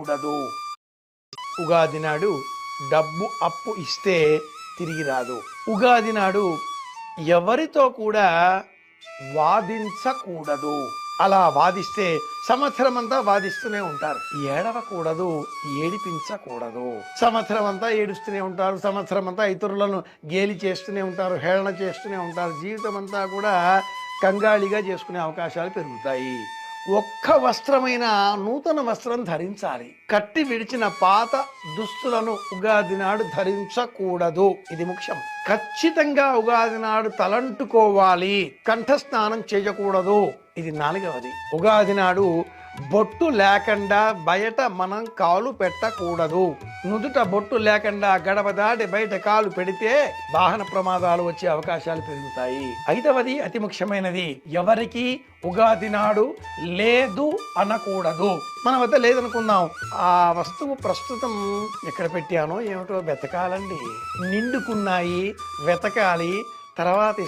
కూడదు. ఉగాది నాడు డబ్బు అప్పు ఇస్తే తిరిగి రాదు. ఉగాది నాడు ఎవరితో కూడా వాదించకూడదు. అలా వాదిస్తే సంవత్సరం అంతా వాదిస్తూనే ఉంటారు. ఏడవకూడదు, ఏడిపించకూడదు. సంవత్సరం అంతా ఏడుస్తూనే ఉంటారు, సంవత్సరం అంతా ఇతరులను గేలి చేస్తూనే ఉంటారు, హేళన చేస్తూనే ఉంటారు. జీవితం అంతా కూడా కంగాళిగా చేసుకునే అవకాశాలు పెరుగుతాయి. ఒక్క వస్త్రమైన నూతన వస్త్రం ధరించాలి. కట్టి విడిచిన పాత దుస్తులను ఉగాది నాడు ధరించకూడదు. ఇది ముఖ్యం. ఖచ్చితంగా ఉగాది నాడు తలంటుకోవాలి. కంఠస్నానం చేయకూడదు. ఇది 4వది. ఉగాది నాడు బొట్టు లేకుండా బయట మనం కాలు పెట్టకూడదు. నుదుట బొట్టు లేకుండా గడప దాటి బయట కాలు పెడితే వాహన ప్రమాదాలు వచ్చే అవకాశాలు పెరుగుతాయి. 5వది అతి ముఖ్యమైనది, ఎవరికి ఉగాది నాడు లేదు అనకూడదు. మన వద్ద లేదనుకుందాం, ఆ వస్తువు ప్రస్తుతం ఎక్కడ పెట్టానో ఏమిటో వెతకాలండి. నిండుకున్నాయి, వెతకాలి, తర్వాత